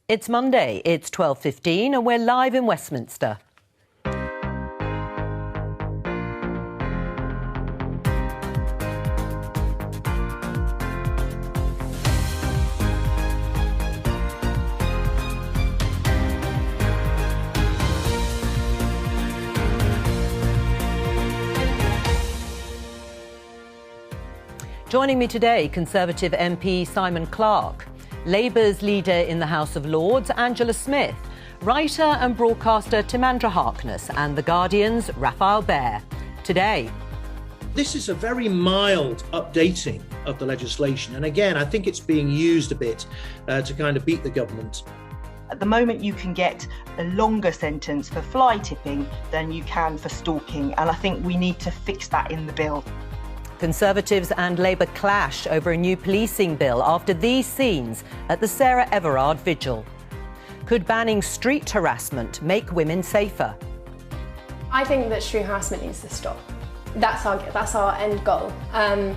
It's Monday, it's 12:15 and we're live in Westminster. Joining me today, Conservative MP Simon Clarke, Labour's leader in the House of Lords, Angela Smith, writer and broadcaster Timandra Harkness, and The Guardian's Rafael Behr. Today. This is a very mild updating of the legislation. And again, I think it's being used a bit to kind of beat the government. At the moment, you can get a longer sentence for fly tipping than you can for stalking. And I think we need to fix that in the bill. Conservatives and Labour clash over a new policing bill after these scenes at the Sarah Everard vigil. Could banning street harassment make women safer? I think that street harassment needs to stop. That's our end goal. And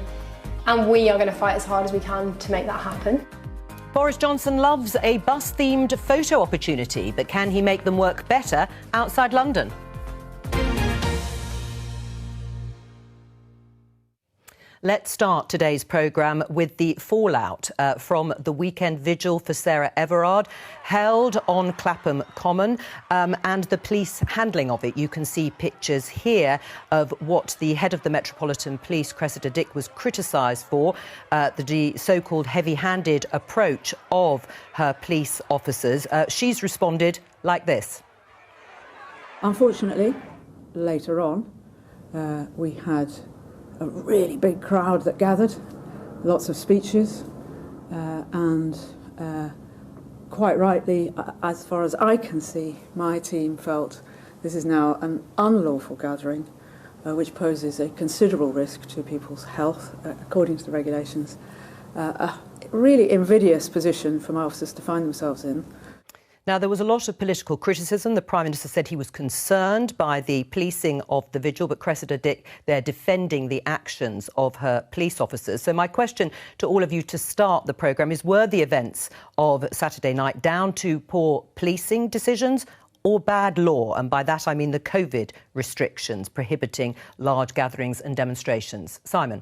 we are going to fight as hard as we can to make that happen. Boris Johnson loves a bus-themed photo opportunity, but can he make them work better outside London? Let's start today's programme with the fallout from the weekend vigil for Sarah Everard, held on Clapham Common, and the police handling of it. You can see pictures here of what the head of the Metropolitan Police, Cressida Dick, was criticised for, the so-called heavy-handed approach of her police officers. She's responded like this. Unfortunately, later on, we had a really big crowd that gathered, lots of speeches, and quite rightly, as far as I can see, my team felt this is now an unlawful gathering, which poses a considerable risk to people's health, according to the regulations. A really invidious position for my officers to find themselves in. Now, there was a lot of political criticism. The Prime Minister said he was concerned by the policing of the vigil, but Cressida Dick, they're defending the actions of her police officers. So my question to all of you to start the programme is, were the events of Saturday night down to poor policing decisions or bad law? And by that I mean the COVID restrictions prohibiting large gatherings and demonstrations. Simon.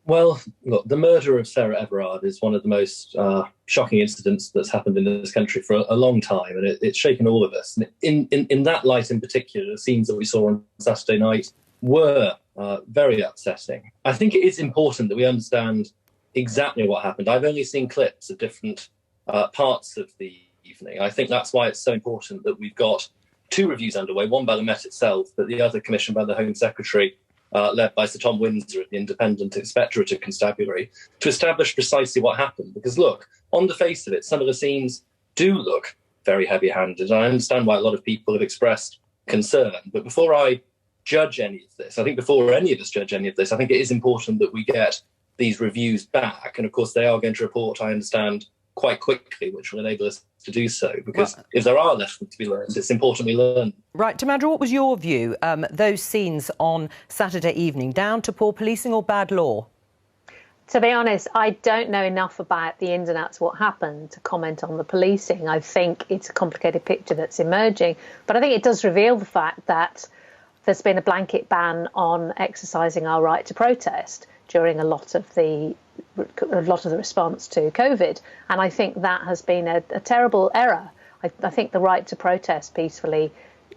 Well, look, the murder of Sarah Everard is one of the most shocking incidents that's happened in this country for a long time, and it's shaken all of us. And in that light in particular, the scenes that we saw on Saturday night were very upsetting. I think it is important that we understand exactly what happened. I've only seen clips of different parts of the evening. I think that's why it's so important that we've got two reviews underway, one by the Met itself, but the other commissioned by the Home Secretary, led by Sir Tom Windsor at the Independent Inspectorate of Constabulary, to establish precisely what happened. Because, look, on the face of it, some of the scenes do look very heavy-handed. And I understand why a lot of people have expressed concern. But before I judge any of this, I think before any of us judge any of this, I think it is important that we get these reviews back. And, of course, they are going to report, I understand, quite quickly, which will enable us to do so, because if there are lessons to be learned, it's important we learn. Right, Timandra, what was your view? Those scenes on Saturday evening, down to poor policing or bad law? To be honest, I don't know enough about the ins and outs of what happened to comment on the policing. I think it's a complicated picture that's emerging, but I think it does reveal the fact that there's been a blanket ban on exercising our right to protest during a lot of the response to COVID. And I think that has been a terrible error. I think the right to protest peacefully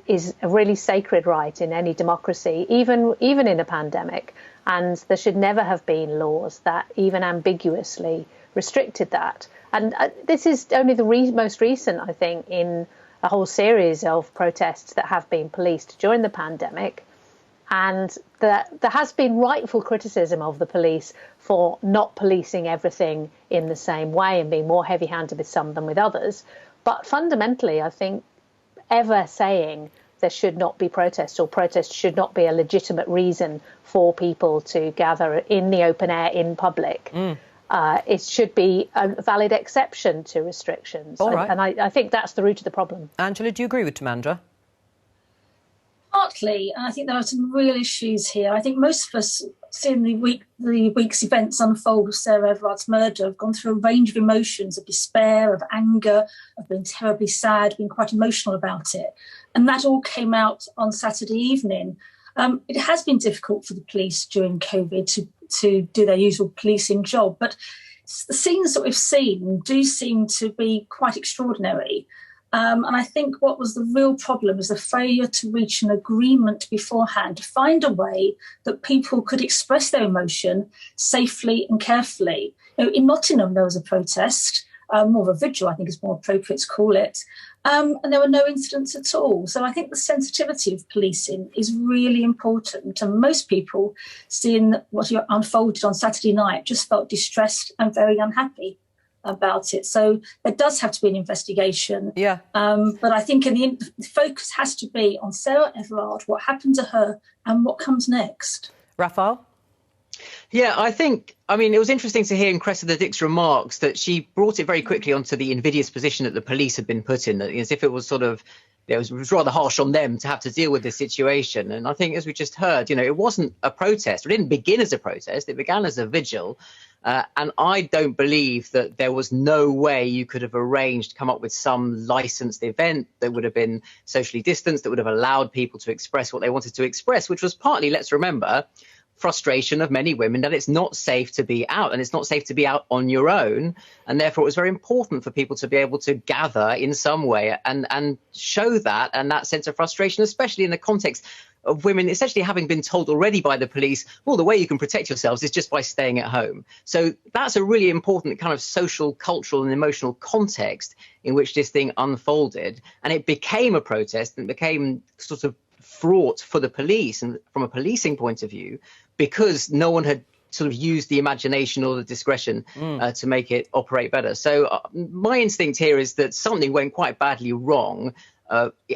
is a really sacred right in any democracy, even in a pandemic. And there should never have been laws that even ambiguously restricted that. And this is only the most recent, I think, in a whole series of protests that have been policed during the pandemic. And there has been rightful criticism of the police for not policing everything in the same way and being more heavy-handed with some than with others. But fundamentally, I think ever saying there should not be protests or protests should not be a legitimate reason for people to gather in the open air in public. It should be a valid exception to restrictions. All right. And I think that's the root of the problem. Angela, do you agree with Timandra? Partly, and I think there are some real issues here. I think most of us, seeing the week's events unfold with Sarah Everard's murder, have gone through a range of emotions of despair, of anger, of being terribly sad, being quite emotional about it. And that all came out on Saturday evening. It has been difficult for the police during COVID to do their usual policing job, but the scenes that we've seen do seem to be quite extraordinary. And I think what was the real problem is the failure to reach an agreement beforehand, to find a way that people could express their emotion safely and carefully. In Nottingham, there was a protest, more of a vigil, I think is more appropriate to call it, and there were no incidents at all. So I think the sensitivity of policing is really important. And most people, seeing what unfolded on Saturday night, just felt distressed and very unhappy about it. So there does have to be an investigation. Yeah. But I think the focus has to be on Sarah Everard, what happened to her and what comes next. Raphael? Yeah, I mean, it was interesting to hear in Cressida Dick's remarks that she brought it very quickly onto the invidious position that the police had been put in, as if it was sort of, it was rather harsh on them to have to deal with this situation. And I think, as we just heard, it wasn't a protest. It didn't begin as a protest. It began as a vigil. And I don't believe that there was no way you could have arranged to come up with some licensed event that would have been socially distanced, that would have allowed people to express what they wanted to express, which was partly, let's remember, frustration of many women that it's not safe to be out, and it's not safe to be out on your own. And therefore, it was very important for people to be able to gather in some way and show that and that sense of frustration, especially in the context of women essentially having been told already by the police, well, the way you can protect yourselves is just by staying at home. So that's a really important kind of social, cultural and emotional context in which this thing unfolded. And it became a protest and became sort of fraught for the police and from a policing point of view, because no one had sort of used the imagination or the discretion to make it operate better. So my instinct here is that something went quite badly wrong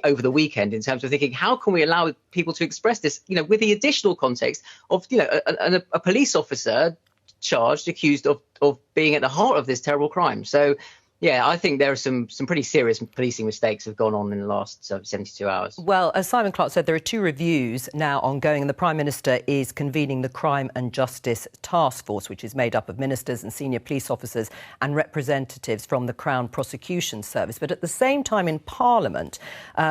over the weekend in terms of thinking, how can we allow people to express this, with the additional context of, a police officer charged, accused of being at the heart of this terrible crime. So, yeah, I think there are some pretty serious policing mistakes have gone on in the last 72 hours. Well, as Simon Clarke said, there are 2 reviews now ongoing, and the Prime Minister is convening the Crime and Justice Task Force, which is made up of ministers and senior police officers and representatives from the Crown Prosecution Service. But at the same time in Parliament,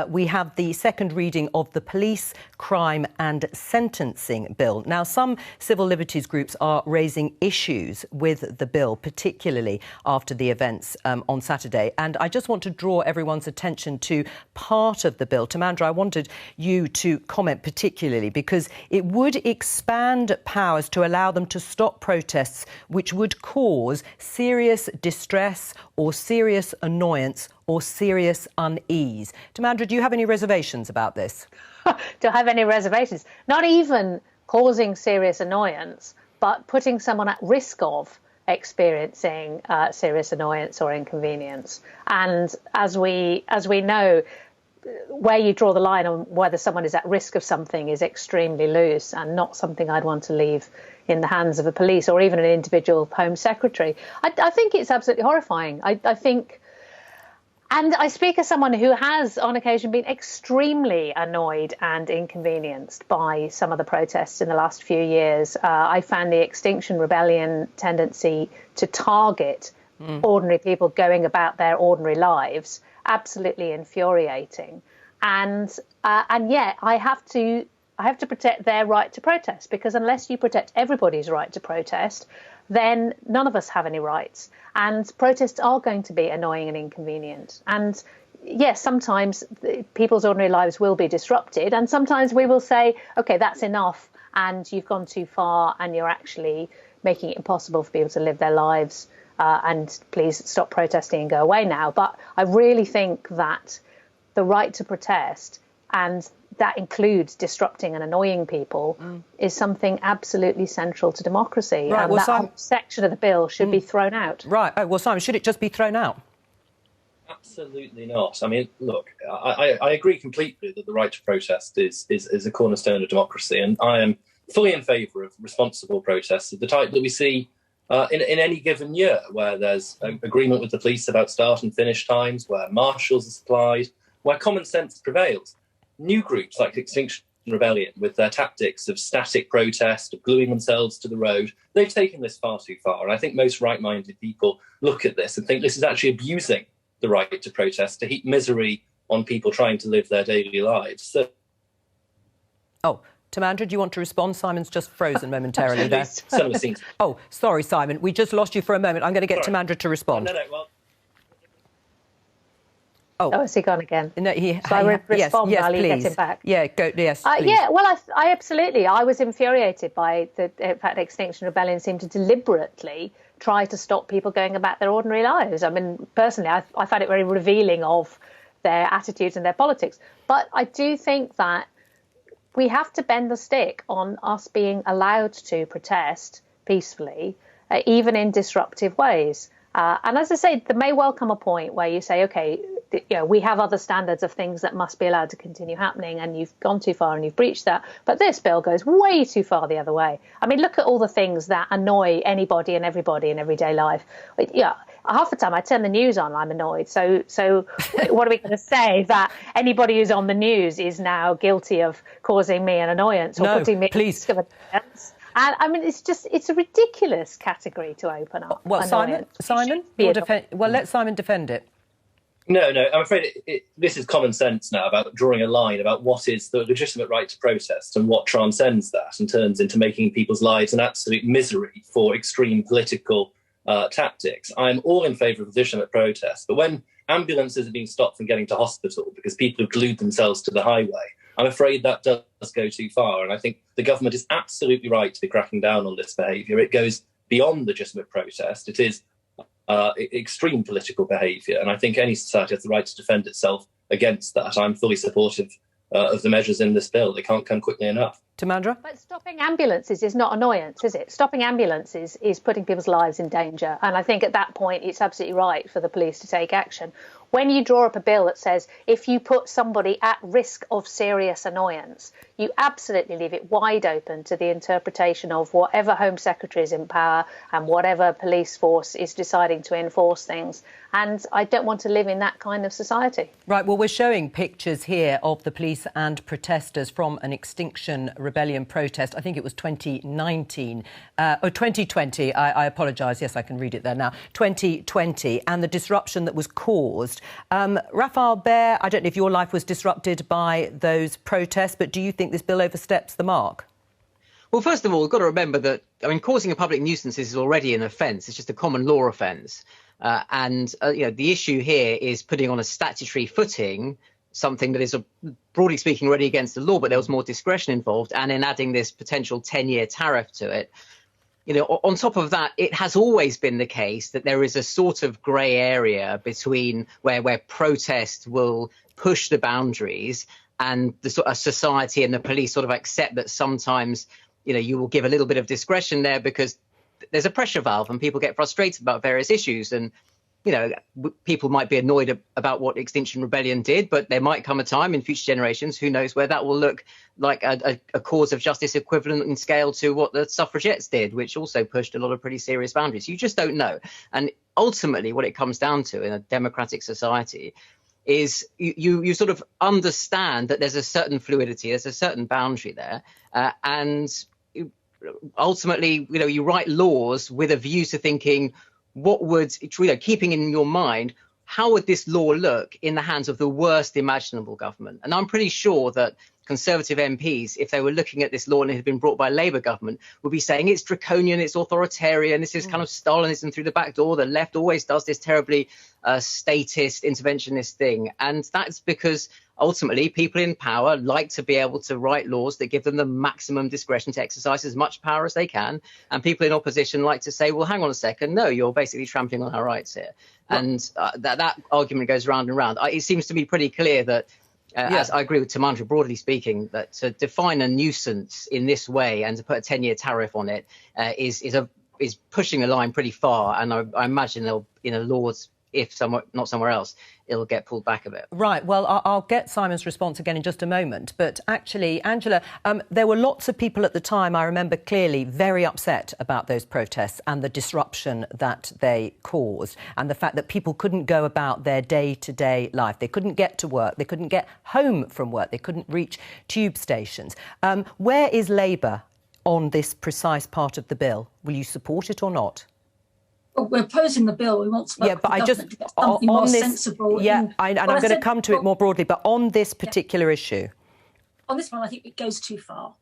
we have the second reading of the Police, Crime and Sentencing Bill. Now, some civil liberties groups are raising issues with the bill, particularly after the events on Saturday. And I just want to draw everyone's attention to part of the bill. Tamandra, I wanted you to comment particularly because it would expand powers to allow them to stop protests which would cause serious distress or serious annoyance or serious unease. Tamandra, do you have any reservations about this? Do I have any reservations? Not even causing serious annoyance, but putting someone at risk of experiencing serious annoyance or inconvenience. And as we know, where you draw the line on whether someone is at risk of something is extremely loose and not something I'd want to leave in the hands of a police or even an individual Home Secretary. I think it's absolutely horrifying. I think, and I speak as someone who has on occasion been extremely annoyed and inconvenienced by some of the protests in the last few years. I found the Extinction Rebellion tendency to target ordinary people going about their ordinary lives absolutely infuriating. And yet I have to protect their right to protest, because unless you protect everybody's right to protest, then none of us have any rights. And protests are going to be annoying and inconvenient. And yes, sometimes people's ordinary lives will be disrupted. And sometimes we will say, OK, that's enough. And you've gone too far and you're actually making it impossible for people to live their lives. And please stop protesting and go away now. But I really think that the right to protest, and that includes disrupting and annoying people, is something absolutely central to democracy. Right, and well, that whole section of the bill should be thrown out. Right. Oh, well, Simon, should it just be thrown out? Absolutely not. I mean, look, I agree completely that the right to protest is a cornerstone of democracy. And I am fully in favour of responsible protests of the type that we see in any given year, where there's an agreement with the police about start and finish times, where marshals are supplied, where common sense prevails. new groups like Extinction Rebellion, with their tactics of static protest, of gluing themselves to the road, they've taken this far too far. And I think most right-minded people look at this and think this is actually abusing the right to protest, to heap misery on people trying to live their daily lives. So, Timandra, do you want to respond? Simon's just frozen momentarily there. Oh, sorry, Simon. We just lost you for a moment. I'm going to get Timandra to respond. Has he gone again? No, so I would respond while he gets him back. Yeah, go. Yes. Yeah. Well, I absolutely. I was infuriated by the fact Extinction Rebellion seemed to deliberately try to stop people going about their ordinary lives. I mean, personally, I found it very revealing of their attitudes and their politics. But I do think that we have to bend the stick on us being allowed to protest peacefully, even in disruptive ways. And as I say, there may well come a point where you say, OK, we have other standards of things that must be allowed to continue happening, and you've gone too far and you've breached that. But this bill goes way too far the other way. I mean, look at all the things that annoy anybody and everybody in everyday life. Yeah, half the time I turn the news on, I'm annoyed. So what are we going to say? That anybody who's on the news is now guilty of causing me an annoyance or putting me at risk of annoyance? And I mean, it's a ridiculous category to open up. Well, Simon, let Simon defend it. No, I'm afraid this is common sense now about drawing a line about what is the legitimate right to protest and what transcends that and turns into making people's lives an absolute misery for extreme political tactics. I'm all in favour of legitimate protest, but when ambulances are being stopped from getting to hospital because people have glued themselves to the highway, I'm afraid that does go too far. And I think the government is absolutely right to be cracking down on this behaviour. It goes beyond legitimate protest. It is extreme political behaviour. And I think any society has the right to defend itself against that. I'm fully supportive of the measures in this bill. They can't come quickly enough. Timandra? But stopping ambulances is not annoyance, is it? Stopping ambulances is putting people's lives in danger. And I think at that point, it's absolutely right for the police to take action. When you draw up a bill that says if you put somebody at risk of serious annoyance, you absolutely leave it wide open to the interpretation of whatever Home Secretary is in power and whatever police force is deciding to enforce things. And I don't want to live in that kind of society. Right, well, we're showing pictures here of the police and protesters from an Extinction Rebellion protest. I think it was 2019, or 2020. I apologise. Yes, I can read it there now. 2020, and the disruption that was caused. Rafael Behr, I don't know if your life was disrupted by those protests, but do you think this bill oversteps the mark? Well, first of all, we've got to remember that, I mean, causing a public nuisance is already an offence. It's just a common law offence. The issue here is putting on a statutory footing something that is, broadly speaking, already against the law, but there was more discretion involved, and in adding this potential 10-year tariff to it. On top of that, it has always been the case that there is a sort of grey area between where protest will push the boundaries and the sort of society and the police sort of accept that sometimes, you will give a little bit of discretion there because there's a pressure valve and people get frustrated about various issues. And, people might be annoyed about what Extinction Rebellion did, but there might come a time in future generations, who knows, where that will look like a cause of justice equivalent in scale to what the suffragettes did, which also pushed a lot of pretty serious boundaries. You just don't know. And ultimately, what it comes down to in a democratic society is you sort of understand that there's a certain fluidity, there's a certain boundary there. And ultimately, you write laws with a view to thinking, what would, keeping in your mind, how would this law look in the hands of the worst imaginable government? And I'm pretty sure that Conservative MPs, if they were looking at this law and it had been brought by a Labour government, would be saying it's draconian, it's authoritarian, this is kind of Stalinism through the back door. The left always does this terribly statist, interventionist thing. And that's because ultimately people in power like to be able to write laws that give them the maximum discretion to exercise as much power as they can. And people in opposition like to say, well, hang on a second, no, you're basically trampling on our rights here. And that argument goes round and round. It seems to be pretty clear that as I agree with Timandra, broadly speaking, that to define a nuisance in this way and to put a 10-year tariff on it is pushing the line pretty far. And I imagine they'll, in a law's if not somewhere else, it'll get pulled back a bit. Right. Well, I'll get Simon's response again in just a moment. But actually, Angela, there were lots of people at the time, I remember clearly, very upset about those protests and the disruption that they caused, and the fact that people couldn't go about their day-to-day life. They couldn't get to work. They couldn't get home from work. They couldn't reach tube stations. Where is Labour on this precise part of the bill? Will you support it or not? Well, we're opposing the bill. We want to work with the government to get something more sensible. I'm going to come to it more broadly, but on this particular issue. On this one, I think it goes too far.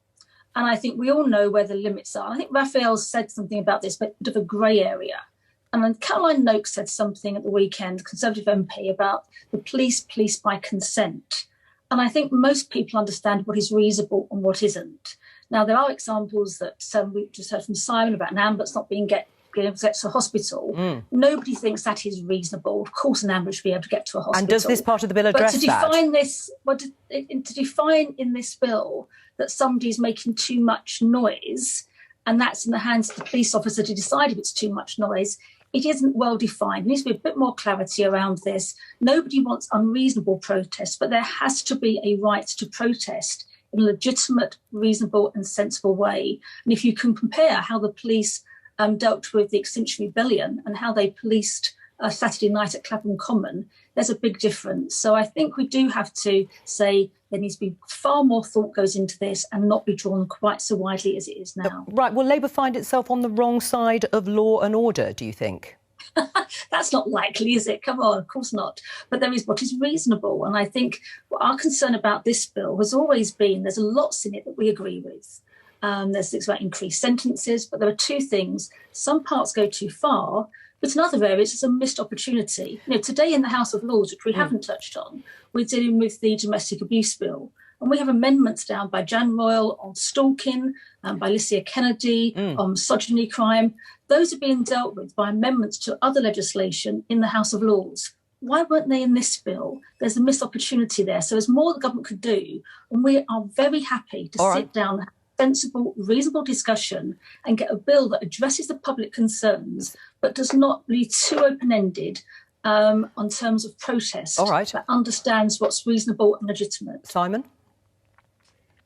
And I think we all know where the limits are. I think Raphael said something about this, but a bit of a grey area. And then Caroline Noakes said something at the weekend, Conservative MP, about the police by consent. And I think most people understand what is reasonable and what isn't. Now, there are examples that we just heard from Simon about an ambulance not being able to get to a hospital. Nobody thinks that is reasonable. Of course, an ambulance should be able to get to a hospital. And does this part of the bill address that? To define in this bill that somebody's making too much noise, and that's in the hands of the police officer to decide if it's too much noise, it isn't well defined. There needs to be a bit more clarity around this. Nobody wants unreasonable protests, but there has to be a right to protest in a legitimate, reasonable and sensible way. And if you can compare how the police dealt with the Extinction Rebellion and how they policed Saturday night at Clapham Common, there's a big difference. So I think we do have to say there needs to be far more thought goes into this and not be drawn quite so widely as it is now. Right. Will Labour find itself on the wrong side of law and order, do you think? That's not likely, is it? Come on, of course not. But there is what is reasonable. And I think our concern about this bill has always been there's lots in it that we agree with. There's things about increased sentences, but there are two things. Some parts go too far, but in other areas, it's a missed opportunity. You know, today in the House of Lords, which we haven't touched on, we're dealing with the domestic abuse bill. And we have amendments down by Jan Royal on stalking, by Lycia Kennedy on misogyny crime. Those are being dealt with by amendments to other legislation in the House of Lords. Why weren't they in this bill? There's a missed opportunity there. So there's more the government could do. And we are very happy to sit down and have a sensible, reasonable discussion and get a bill that addresses the public concerns, but does not be too open-ended on terms of protest. That understands what's reasonable and legitimate. Simon?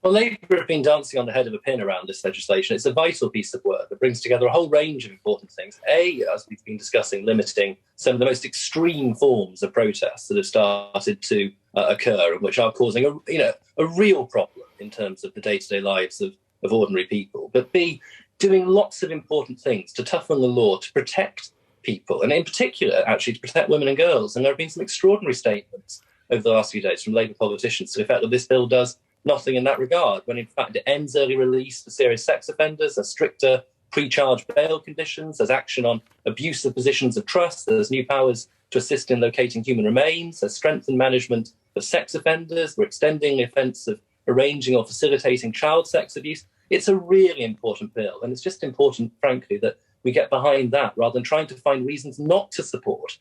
Well, Labour have been dancing on the head of a pin around this legislation. It's a vital piece of work that brings together a whole range of important things. As we've been discussing, limiting some of the most extreme forms of protests that have started to occur and which are causing a real problem in terms of the day-to-day lives of ordinary people. But B, doing lots of important things to toughen the law, to protect people, and in particular, actually, to protect women and girls. And there have been some extraordinary statements over the last few days from Labour politicians to the effect that this bill does nothing in that regard, when in fact it ends early release for serious sex offenders, there's stricter pre-charge bail conditions, there's action on abusive positions of trust, there's new powers to assist in locating human remains, there's strengthened management of sex offenders, we're extending the offence of arranging or facilitating child sex abuse. It's a really important bill, and it's just important, frankly, that we get behind that rather than trying to find reasons not to support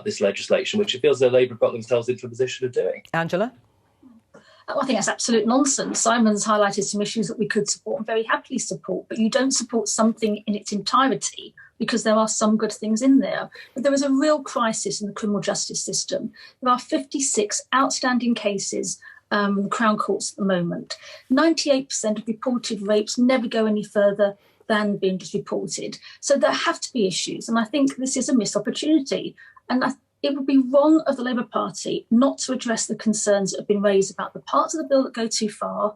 this legislation, which it feels that Labour have got themselves into a position of doing. Angela? I think that's absolute nonsense. Simon's highlighted some issues that we could support and very happily support, but you don't support something in its entirety because there are some good things in there. But there is a real crisis in the criminal justice system. There are 56 outstanding cases in the Crown Courts at the moment. 98% of reported rapes never go any further than being just reported. So there have to be issues, and I think this is a missed opportunity. And it would be wrong of the Labour Party not to address the concerns that have been raised about the parts of the bill that go too far,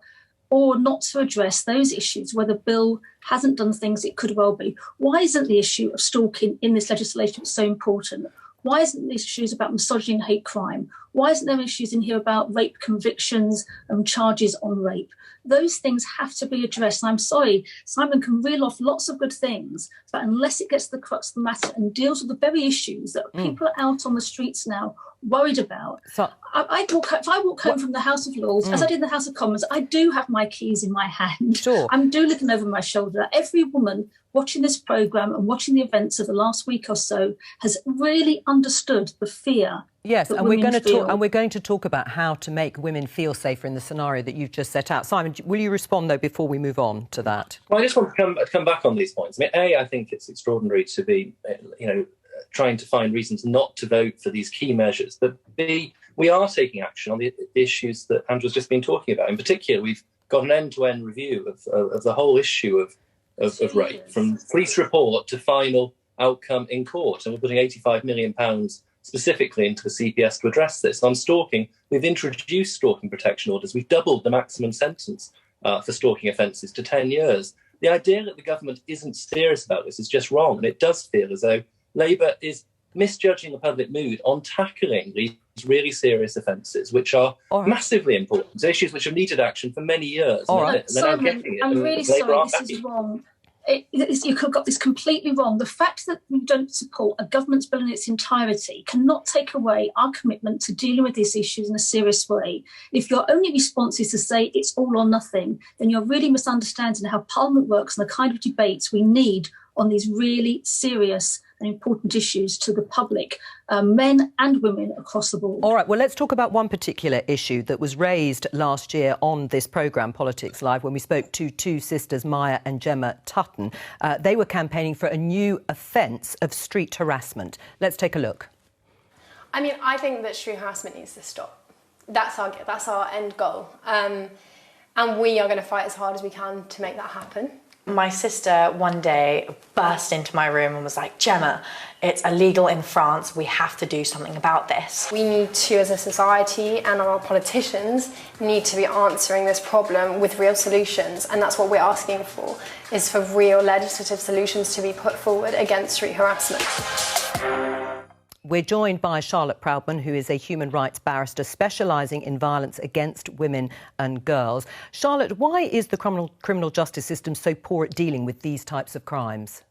or not to address those issues where the bill hasn't done things it could well be. Why isn't the issue of stalking in this legislation so important? Why isn't there issues about misogyny and hate crime? Why isn't there issues in here about rape convictions and charges on rape? Those things have to be addressed. And I'm sorry, Simon can reel off lots of good things, but unless it gets to the crux of the matter and deals with the very issues that people are out on the streets now worried about. So, if I walk home from the House of Lords, as I did in the House of Commons, I do have my keys in my hand. Sure. I'm looking over my shoulder. Every woman watching this programme and watching the events of the last week or so has really understood the fear. Yes, and we're going to talk about how to make women feel safer in the scenario that you've just set out. Simon, will you respond, though, before we move on to that? Well, I just want to come back on these points. I mean, I think it's extraordinary to be, trying to find reasons not to vote for these key measures, but B, we are taking action on the issues that Andrew's just been talking about. In particular, we've got an end-to-end review of the whole issue of rape, from police report to final outcome in court. And we're putting £85 million specifically into the CPS to address this. On stalking, we've introduced stalking protection orders. We've doubled the maximum sentence for stalking offences to 10 years. The idea that the government isn't serious about this is just wrong. And it does feel as though Labour is misjudging the public mood on tackling these really serious offences, which are massively important, issues which have needed action for many years. Simon, I'm really sorry, this is wrong. You've got this completely wrong. The fact that you don't support a government's bill in its entirety cannot take away our commitment to dealing with these issues in a serious way. If your only response is to say it's all or nothing, then you're really misunderstanding how Parliament works and the kind of debates we need on these really serious and important issues to the public, men and women across the board. All right, well, let's talk about one particular issue that was raised last year on this programme, Politics Live, when we spoke to two sisters, Maya and Gemma Tutton. They were campaigning for a new offence of street harassment. Let's take a look. I mean, I think that street harassment needs to stop. That's our end goal. And we are going to fight as hard as we can to make that happen. My sister one day burst into my room and was like, Gemma, it's illegal in France. We have to do something about this. We need to, as a society, and our politicians need to be answering this problem with real solutions. And that's what we're asking for, is for real legislative solutions to be put forward against street harassment. We're joined by Charlotte Proudman, who is a human rights barrister specialising in violence against women and girls. Charlotte, why is the criminal justice system so poor at dealing with these types of crimes?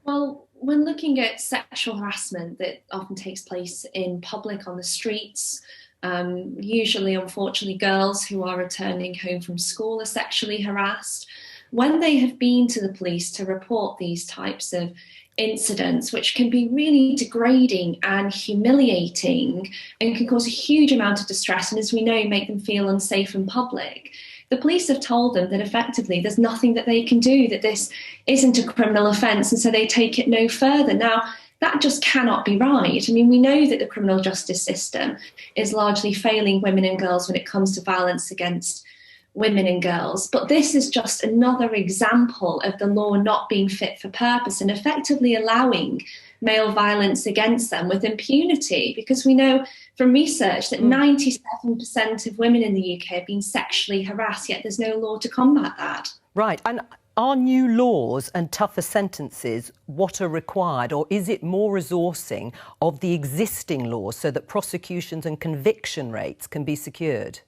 Well, when looking at sexual harassment that often takes place in public on the streets, usually, unfortunately, girls who are returning home from school are sexually harassed. When they have been to the police to report these types of incidents, which can be really degrading and humiliating and can cause a huge amount of distress and, as we know, make them feel unsafe in public, the police have told them that effectively there's nothing that they can do, that this isn't a criminal offence, and so they take it no further. Now, that just cannot be right. I mean, we know that the criminal justice system is largely failing women and girls when it comes to violence against women and girls, but this is just another example of the law not being fit for purpose and effectively allowing male violence against them with impunity, because we know from research that 97% of women in the UK have been sexually harassed, yet there's no law to combat that. Right, and are new laws and tougher sentences what are required, or is it more resourcing of the existing laws so that prosecutions and conviction rates can be secured?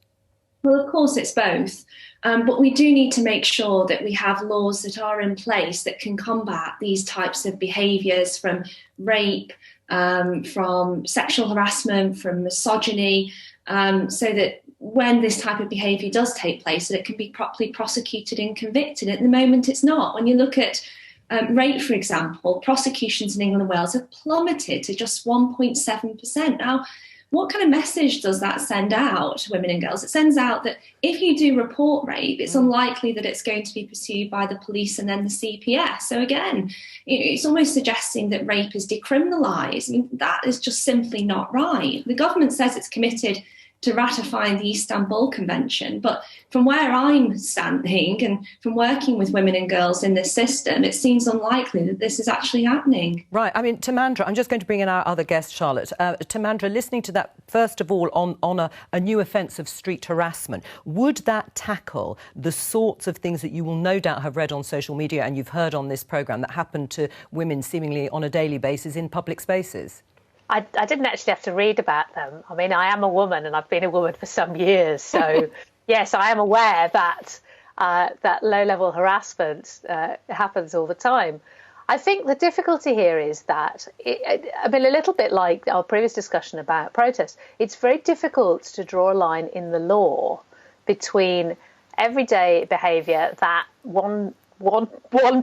Well, of course, it's both. But we do need to make sure that we have laws that are in place that can combat these types of behaviours, from rape, from sexual harassment, from misogyny, so that when this type of behaviour does take place, that it can be properly prosecuted and convicted. At the moment, it's not. When you look at rape, for example, prosecutions in England and Wales have plummeted to just 1.7%. Now, what kind of message does that send out to women and girls? It sends out that if you do report rape, it's unlikely that it's going to be pursued by the police and then the CPS. So again, it's almost suggesting that rape is decriminalised. I mean, that is just simply not right. The government says it's committed to ratifying the Istanbul Convention, but from where I'm standing and from working with women and girls in this system, it seems unlikely that this is actually happening. Right. I mean, Timandra, I'm just going to bring in our other guest, Charlotte. Timandra, listening to that, first of all, on a new offence of street harassment, would that tackle the sorts of things that you will no doubt have read on social media and you've heard on this programme that happen to women seemingly on a daily basis in public spaces? I didn't actually have to read about them. I mean, I am a woman and I've been a woman for some years. So, yes, I am aware that that low-level harassment happens all the time. I think the difficulty here is that, I mean, a little bit like our previous discussion about protest, it's very difficult to draw a line in the law between everyday behaviour that one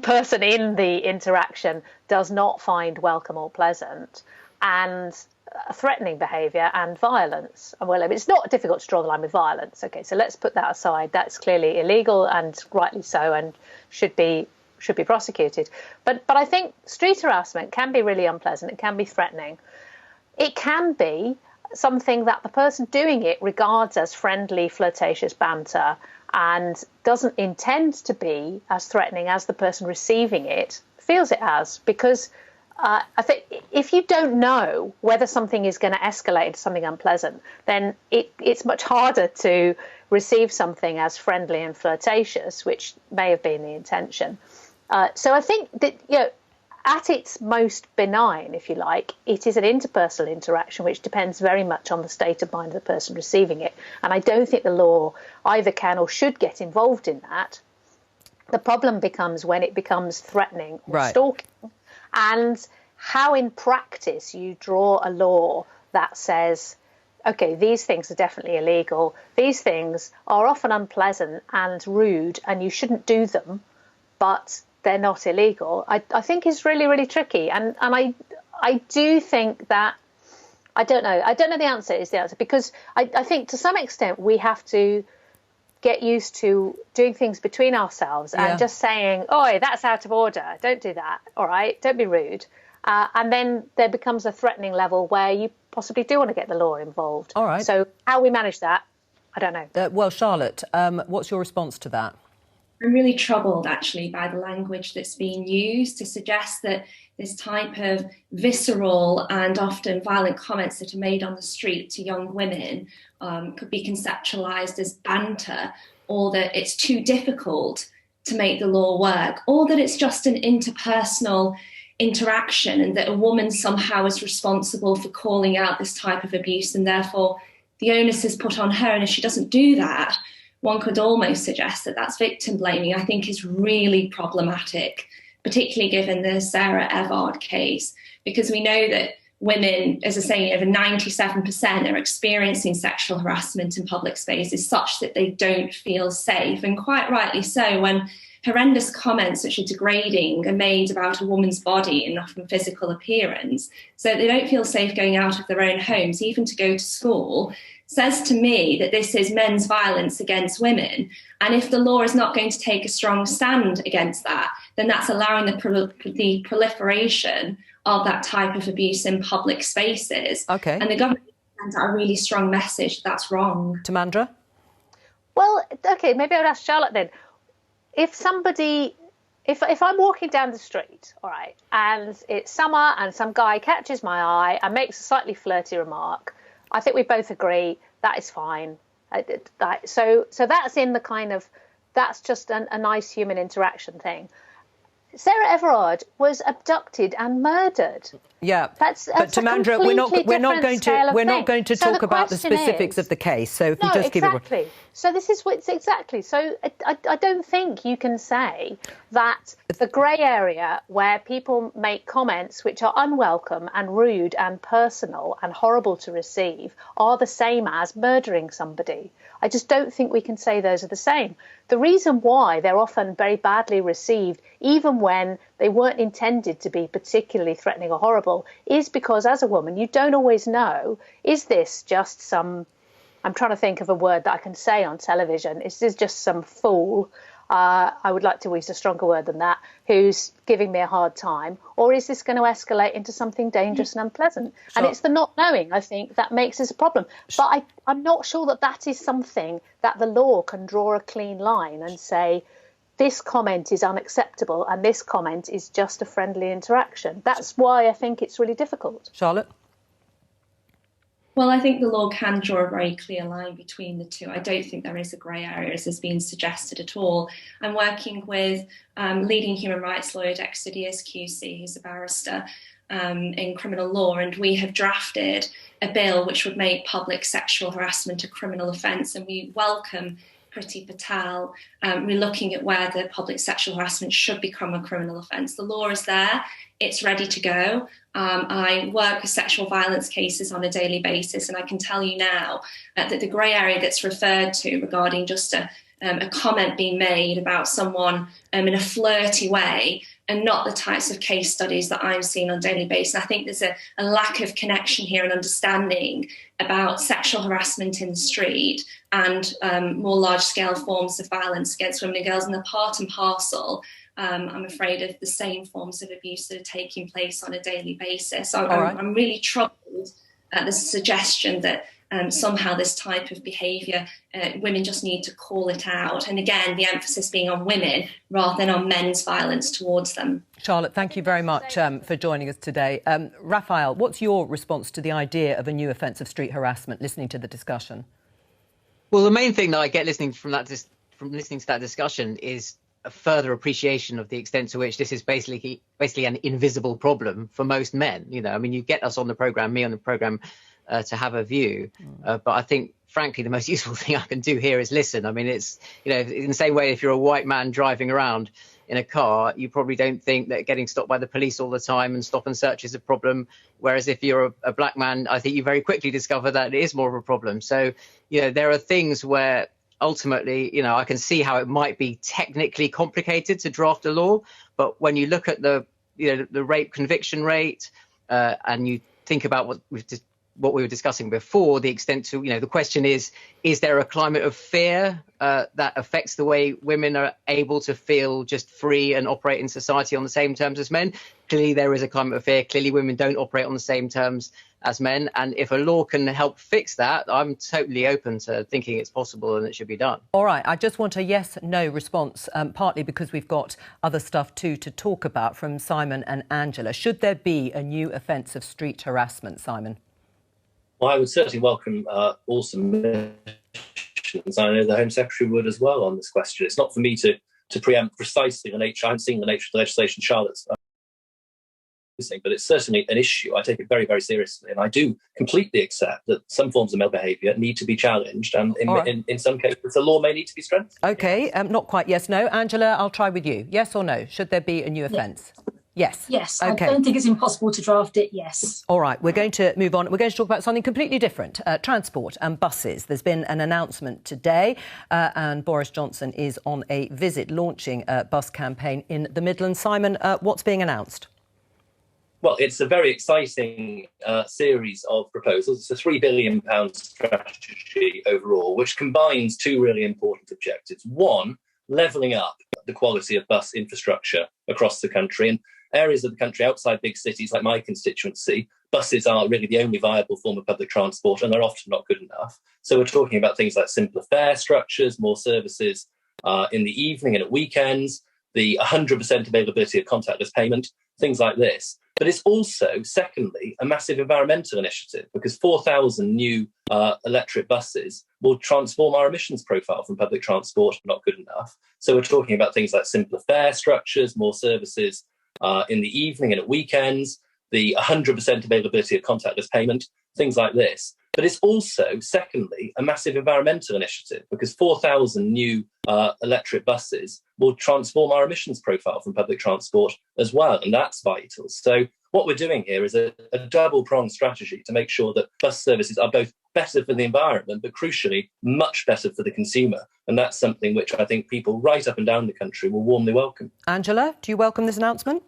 person in the interaction does not find welcome or pleasant, and threatening behaviour and violence. Well, I mean, it's not difficult to draw the line with violence. OK, so let's put that aside. That's clearly illegal and rightly so, and should be should be prosecuted. But I think street harassment can be really unpleasant. It can be threatening. It can be something that the person doing it regards as friendly, flirtatious banter and doesn't intend to be as threatening as the person receiving it feels it as, because I think if you don't know whether something is going to escalate into something unpleasant, then it's much harder to receive something as friendly and flirtatious, which may have been the intention. So I think that, at its most benign, if you like, it is an interpersonal interaction which depends very much on the state of mind of the person receiving it. And I don't think the law either can or should get involved in that. The problem becomes when it becomes threatening or stalking, and how in practice you draw a law that says, OK, these things are definitely illegal. These things are often unpleasant and rude and you shouldn't do them, but they're not illegal, I think is really, really tricky. And I do think that, I don't know the answer is the answer, because I think to some extent we have to get used to doing things between ourselves and just saying, "Oi, that's out of order. Don't do that. All right, don't be rude." And then there becomes a threatening level where you possibly do want to get the law involved. All right. So how we manage that, I don't know. Well, Charlotte, what's your response to that? I'm really troubled, actually, by the language that's being used to suggest that this type of visceral and often violent comments that are made on the street to young women could be conceptualised as banter, or that it's too difficult to make the law work, or that it's just an interpersonal interaction and that a woman somehow is responsible for calling out this type of abuse and therefore the onus is put on her. And if she doesn't do that, one could almost suggest that that's victim blaming, I think is really problematic, particularly given the Sarah Everard case, because we know that women, as I say, over 97% are experiencing sexual harassment in public spaces such that they don't feel safe. And quite rightly so, when horrendous comments which are degrading are made about a woman's body and often physical appearance, so they don't feel safe going out of their own homes, even to go to school, says to me that this is men's violence against women. And if the law is not going to take a strong stand against that, then that's allowing the proliferation of that type of abuse in public spaces. Okay. And the government sends out a really strong message that's wrong. Timandra? Well, OK, maybe I would ask Charlotte then. If somebody, if I'm walking down the street, all right, and it's summer and some guy catches my eye and makes a slightly flirty remark, I think we both agree that is fine. So that's in the kind of, that's just a nice human interaction thing. Sarah Everard was abducted and murdered. Yeah, that's but Timandra, we're not going to talk about the specifics of the case. So if we just give it. So this is what's exactly. So I don't think you can say that the grey area where people make comments which are unwelcome and rude and personal and horrible to receive are the same as murdering somebody. I just don't think we can say those are the same. The reason why they're often very badly received, even when they weren't intended to be particularly threatening or horrible, is because as a woman, you don't always know, is this just some, I'm trying to think of a word that I can say on television, is this just some fool, I would like to use a stronger word than that, who's giving me a hard time, or is this going to escalate into something dangerous and unpleasant? Sure. And it's the not knowing, I think, that makes this a problem. But I'm not sure that that is something that the law can draw a clean line and say, this comment is unacceptable and this comment is just a friendly interaction. That's why I think it's really difficult. Charlotte? Well, I think the law can draw a very clear line between the two. I don't think there is a grey area, as has been suggested at all. I'm working with leading human rights lawyer Dexter Diaz QC, who's a barrister in criminal law, and we have drafted a bill which would make public sexual harassment a criminal offence, and we welcome Priti Patel. We're looking at whether public sexual harassment should become a criminal offence. The law is there. It's ready to go. I work with sexual violence cases on a daily basis, and I can tell you now that the grey area that's referred to regarding just a comment being made about someone in a flirty way and not the types of case studies that I'm seeing on a daily basis. I think there's a lack of connection here and understanding about sexual harassment in the street and more large-scale forms of violence against women and girls, and they're part and parcel I'm afraid of the same forms of abuse that are taking place on a daily basis. So right. I'm really troubled at the suggestion that somehow this type of behaviour, women just need to call it out. And again, the emphasis being on women rather than on men's violence towards them. Charlotte, thank you very much for joining us today. Raphael, what's your response to the idea of a new offence of street harassment, listening to the discussion? Well, the main thing that I get listening to that discussion is a further appreciation of the extent to which this is basically an invisible problem for most men. You know, I mean, you get us on the programme, me on the programme, to have a view. But I think, frankly, the most useful thing I can do here is listen. I mean, it's, you know, in the same way, if you're a white man driving around in a car, you probably don't think that getting stopped by the police all the time and stop and search is a problem. Whereas if you're a black man, I think you very quickly discover that it is more of a problem. So, you know, there are things where ultimately, you know, I can see how it might be technically complicated to draft a law. But when you look at the rape conviction rate and you think about what we were discussing before, the extent to, you know, the question is there a climate of fear that affects the way women are able to feel just free and operate in society on the same terms as men? Clearly, there is a climate of fear. Clearly, women don't operate on the same terms as men. And if a law can help fix that, I'm totally open to thinking it's possible and it should be done. All right. I just want a yes-no response, partly because we've got other stuff too to talk about from Simon and Angela. Should there be a new offence of street harassment, Simon? Well, I would certainly welcome all submissions. I know the Home Secretary would as well on this question. It's not for me to preempt precisely the nature. I haven't seen the nature of the legislation Charlotte's using, but it's certainly an issue. I take it very, very seriously. And I do completely accept that some forms of male behaviour need to be challenged. And in some cases, the law may need to be strengthened. OK, not quite yes, no. Angela, I'll try with you. Yes or no? Should there be a new offence? Yes. Yes. Okay. I don't think it's impossible to draft it, yes. All right, we're going to move on. We're going to talk about something completely different, transport and buses. There's been an announcement today and Boris Johnson is on a visit launching a bus campaign in the Midlands. Simon, what's being announced? Well, it's a very exciting series of proposals. It's a £3 billion strategy overall, which combines two really important objectives. One, levelling up the quality of bus infrastructure across the country. And areas of the country outside big cities like my constituency, buses are really the only viable form of public transport and they're often not good enough. So we're talking about things like simpler fare structures, more services in the evening and at weekends, the 100% availability of contactless payment, things like this. But it's also, secondly, a massive environmental initiative because 4,000 new electric buses will transform our emissions profile from public transport, not good enough. So we're talking about things like simpler fare structures, more services in the evening and at weekends, the 100% availability of contactless payment, things like this. But it's also, secondly, a massive environmental initiative because 4,000 new electric buses will transform our emissions profile from public transport as well, and that's vital. So what we're doing here is a double-pronged strategy to make sure that bus services are both better for the environment, but crucially, much better for the consumer. And that's something which I think people right up and down the country will warmly welcome. Angela, do you welcome this announcement?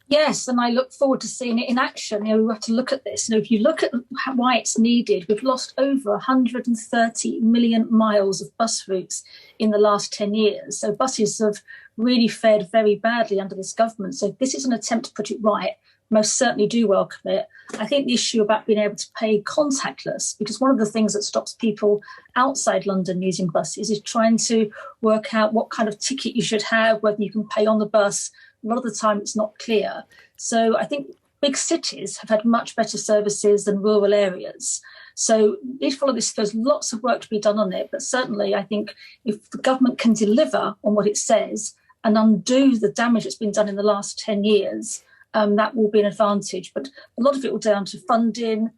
Yes, and I look forward to seeing it in action. You know, we have to look at this. If you look at why it's needed, we've lost over 130 million miles of bus routes in the last 10 years. So buses have really fared very badly under this government. So if this is an attempt to put it right, most certainly do welcome it. I think the issue about being able to pay contactless, because one of the things that stops people outside London using buses is trying to work out what kind of ticket you should have, whether you can pay on the bus. A lot of the time it's not clear. So I think big cities have had much better services than rural areas. So need to follow this. There's lots of work to be done on it. But certainly I think if the government can deliver on what it says and undo the damage that's been done in the last 10 years, that will be an advantage. But a lot of it will down to funding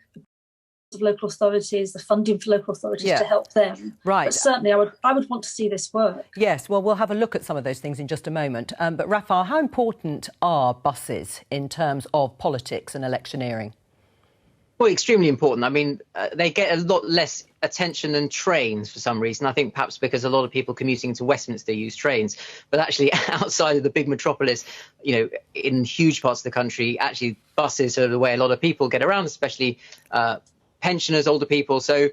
of local authorities, the funding for local authorities to help them. Right. But certainly I would want to see this work. Yes, well, we'll have a look at some of those things in just a moment. But Raphael, how important are buses in terms of politics and electioneering? Well, extremely important. I mean, they get a lot less attention than trains for some reason. I think perhaps because a lot of people commuting to Westminster use trains. But actually, outside of the big metropolis, you know, in huge parts of the country, actually buses are the way a lot of people get around, especially pensioners, older people. So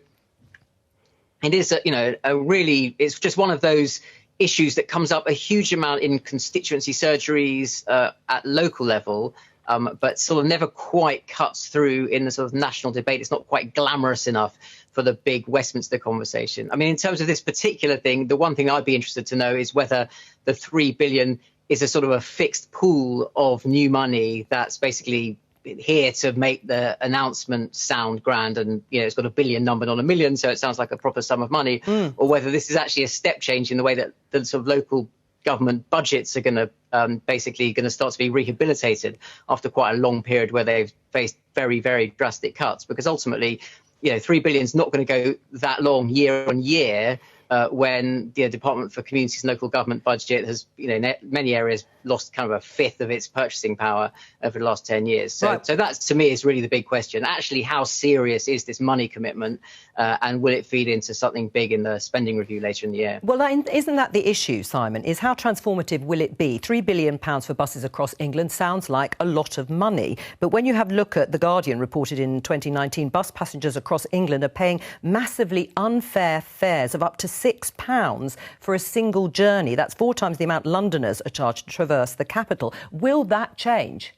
it is, it's just one of those issues that comes up a huge amount in constituency surgeries at local level, but sort of never quite cuts through in the sort of national debate. It's not quite glamorous enough for the big Westminster conversation. I mean, in terms of this particular thing, the one thing I'd be interested to know is whether the £3 billion is a sort of a fixed pool of new money that's basically here to make the announcement sound grand, and it's got a billion number, not a million, so it sounds like a proper sum of money, or whether this is actually a step change in the way that the sort of local government budgets are going to start to be rehabilitated after quite a long period where they've faced very, very drastic cuts. Because ultimately, £3 billion is not going to go that long year on year when the Department for Communities and Local Government budget has, in many areas, lost kind of a fifth of its purchasing power over the last 10 years. So that, to me, is really the big question. Actually, how serious is this money commitment, and will it feed into something big in the spending review later in the year? Well, isn't that the issue, Simon, is how transformative will it be? £3 billion for buses across England sounds like a lot of money. But when you have a look at The Guardian reported in 2019, bus passengers across England are paying massively unfair fares of up to £6 for a single journey. That's 4 times the amount Londoners are charged to traverse the capital. Will that change?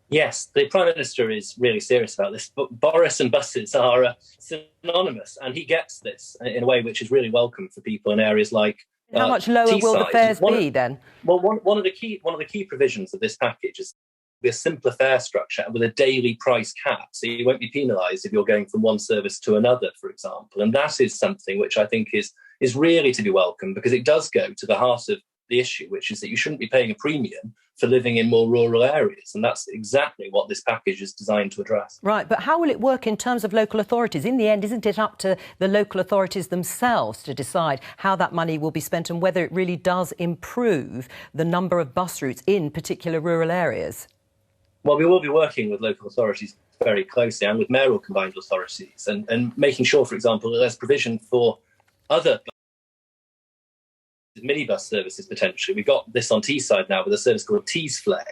Yes, the Prime Minister is really serious about this, but Boris and buses are synonymous, and he gets this in a way which is really welcome for people in areas like How much lower will the fares be then? Well, one of the key provisions of this package is a simpler fare structure with a daily price cap, so you won't be penalised if you're going from one service to another, for example. And that is something which I think is really to be welcomed, because it does go to the heart of the issue, which is that you shouldn't be paying a premium for living in more rural areas. And that's exactly what this package is designed to address. Right, but how will it work in terms of local authorities? In the end, isn't it up to the local authorities themselves to decide how that money will be spent and whether it really does improve the number of bus routes in particular rural areas? Well, we will be working with local authorities very closely, and with mayoral combined authorities, and making sure, for example, that there's provision for other minibus services potentially. We've got this on Teesside now with a service called Teesflex,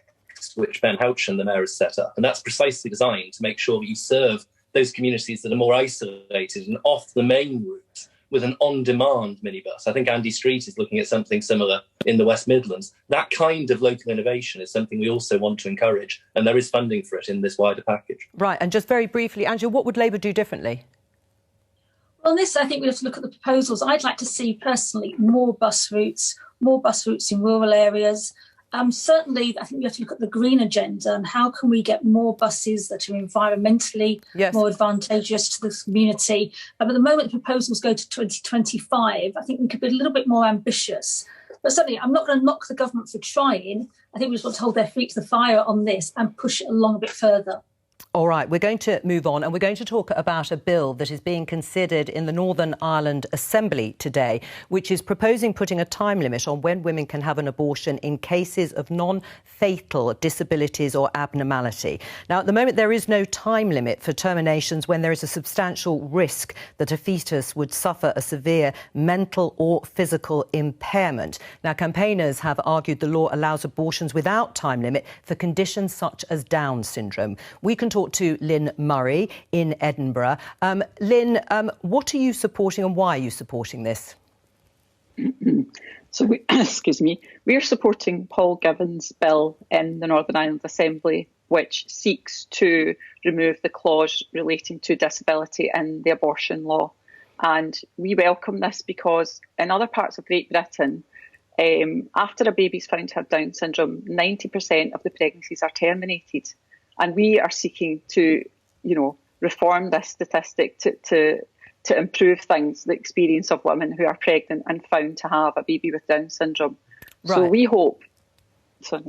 which Ben Houchen, the mayor, has set up. And that's precisely designed to make sure that you serve those communities that are more isolated and off the main route with an on-demand minibus. I think Andy Street is looking at something similar in the West Midlands. That kind of local innovation is something we also want to encourage, and there is funding for it in this wider package. Right, and just very briefly, Angela, what would Labour do differently? Well, on this, I think we have to look at the proposals. I'd like to see, personally, more bus routes in rural areas. Certainly, I think we have to look at the green agenda and how can we get more buses that are environmentally more advantageous to the community. At the moment, the proposals go to 2025. I think we could be a little bit more ambitious. But certainly, I'm not going to knock the government for trying. I think we just want to hold their feet to the fire on this and push it along a bit further. All right, we're going to move on and we're going to talk about a bill that is being considered in the Northern Ireland Assembly today, which is proposing putting a time limit on when women can have an abortion in cases of non-fatal disabilities or abnormality. Now, at the moment, there is no time limit for terminations when there is a substantial risk that a fetus would suffer a severe mental or physical impairment. Now, campaigners have argued the law allows abortions without time limit for conditions such as Down syndrome. We can talk to Lynn Murray in Edinburgh. Lynn, what are you supporting and why are you supporting this? So, we are supporting Paul Given's bill in the Northern Ireland Assembly, which seeks to remove the clause relating to disability in the abortion law. And we welcome this because in other parts of Great Britain, after a baby is found to have Down syndrome, 90% of the pregnancies are terminated. And we are seeking to, reform this statistic to improve things, the experience of women who are pregnant and found to have a baby with Down syndrome. Right. So we hope. Sorry.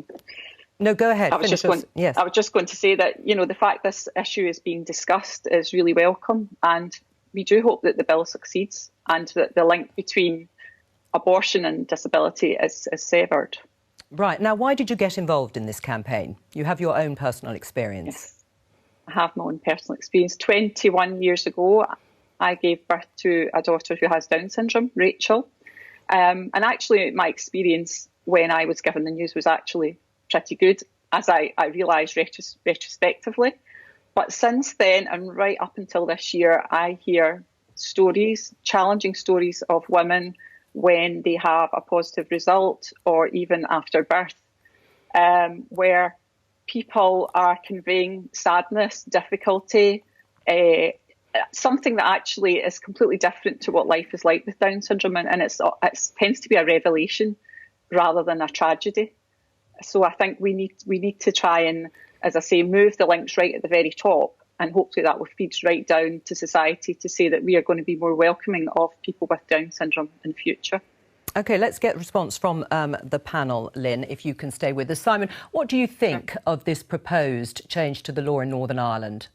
No, go ahead. I was just going to say that, the fact this issue is being discussed is really welcome. And we do hope that the bill succeeds and that the link between abortion and disability is severed. Right. Now, why did you get involved in this campaign? You have your own personal experience. Yes, I have my own personal experience. 21 years ago, I gave birth to a daughter who has Down syndrome, Rachel. And actually, my experience when I was given the news was actually pretty good, as I realised retrospectively. But since then, and right up until this year, I hear stories, challenging stories of women when they have a positive result or even after birth, where people are conveying sadness, difficulty, something that actually is completely different to what life is like with Down syndrome, and it tends to be a revelation rather than a tragedy. So I think we need to try and, as I say, move the links right at the very top, and hopefully that will feed right down to society to say that we are going to be more welcoming of people with Down syndrome in future. OK, let's get a response from the panel, Lynn, if you can stay with us. Simon, what do you think of this proposed change to the law in Northern Ireland?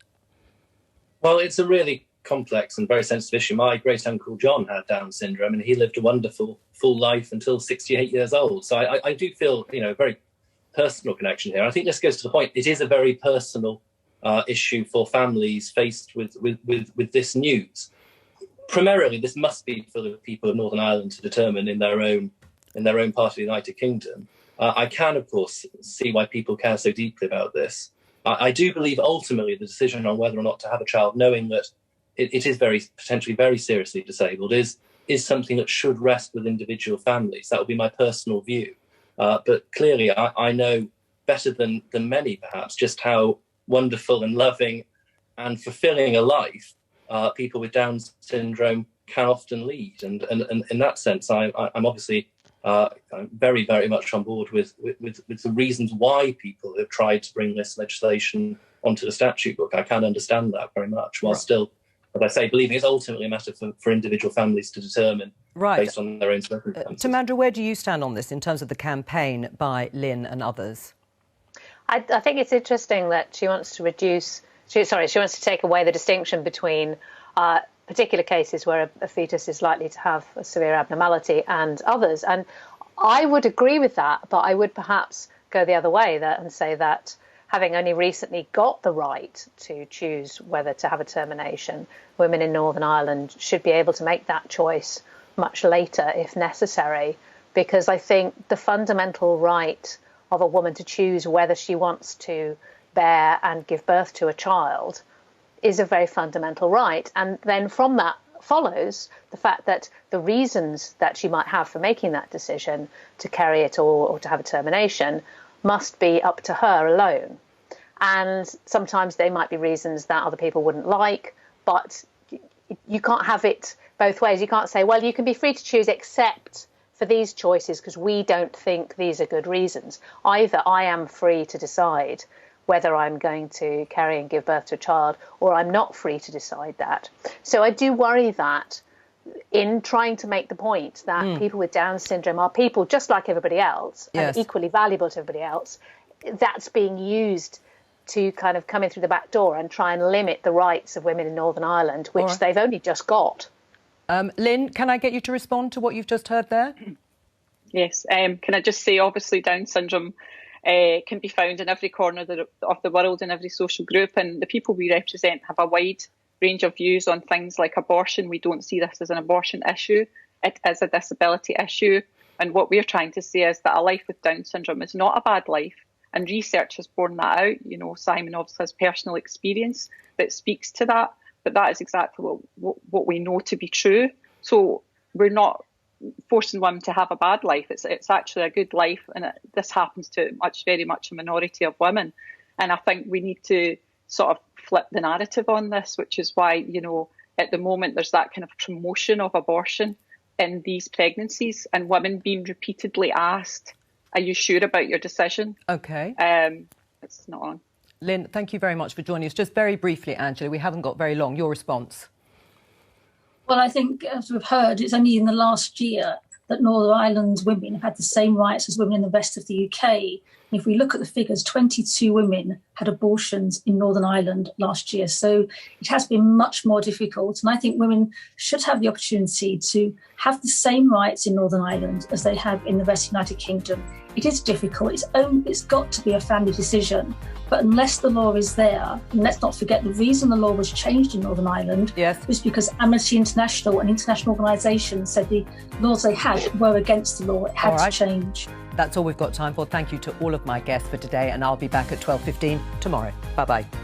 Well, it's a really complex and very sensitive issue. My great-uncle John had Down syndrome, and he lived a wonderful, full life until 68 years old. So I do feel, a very personal connection here. I think this goes to the point. It is a very personal issue for families faced with this news. Primarily, this must be for the people of Northern Ireland to determine in their own part of the United Kingdom. I can, of course, see why people care so deeply about this. I do believe ultimately the decision on whether or not to have a child, knowing that it is potentially very seriously disabled, is something that should rest with individual families. That would be my personal view. But clearly, I know better than many, perhaps, just how wonderful and loving and fulfilling a life people with Down syndrome can often lead. And in that sense, I'm obviously very, very much on board with the reasons why people have tried to bring this legislation onto the statute book. I can understand that very much, while still, as I say, believing it's ultimately a matter for individual families to determine based on their own circumstances. Tamandra, where do you stand on this in terms of the campaign by Lynn and others? I think it's interesting that she wants to take away the distinction between particular cases where a fetus is likely to have a severe abnormality and others. And I would agree with that, but I would perhaps go the other way and say that having only recently got the right to choose whether to have a termination, women in Northern Ireland should be able to make that choice much later if necessary, because I think the fundamental right of a woman to choose whether she wants to bear and give birth to a child is a very fundamental right. And then from that follows the fact that the reasons that she might have for making that decision to carry it or to have a termination must be up to her alone. And sometimes they might be reasons that other people wouldn't like, but you can't have it both ways. You can't say, well, you can be free to choose except for these choices because we don't think these are good reasons. Either I am free to decide whether I'm going to carry and give birth to a child, or I'm not free to decide that. So I do worry that in trying to make the point that people with Down syndrome are people just like everybody else and equally valuable to everybody else, that's being used to kind of come in through the back door and try and limit the rights of women in Northern Ireland, which they've only just got. Lynn, can I get you to respond to what you've just heard there? Yes. Can I just say, obviously, Down syndrome can be found in every corner of the world, in every social group, and the people we represent have a wide range of views on things like abortion. We don't see this as an abortion issue. It is a disability issue. And what we're trying to say is that a life with Down syndrome is not a bad life. And research has borne that out. Simon obviously has personal experience that speaks to that. But that is exactly what we know to be true. So we're not forcing women to have a bad life. It's actually a good life, and this happens to very much a minority of women. And I think we need to sort of flip the narrative on this, which is why at the moment there's that kind of promotion of abortion in these pregnancies, and women being repeatedly asked, "Are you sure about your decision?" Okay. It's not on. Lynn, thank you very much for joining us. Just very briefly, Angela, we haven't got very long. Your response? Well, I think, as we've heard, it's only in the last year that Northern Ireland women have had the same rights as women in the rest of the UK. And if we look at the figures, 22 women had abortions in Northern Ireland last year. So it has been much more difficult. And I think women should have the opportunity to have the same rights in Northern Ireland as they have in the rest of the United Kingdom. It is difficult. It's got to be a family decision. But unless the law is there, and let's not forget the reason the law was changed in Northern Ireland was because Amnesty International and international organisations said the laws they had were against the law. It had to change. That's all we've got time for. Thank you to all of my guests for today, and I'll be back at 12:15 tomorrow. Bye-bye.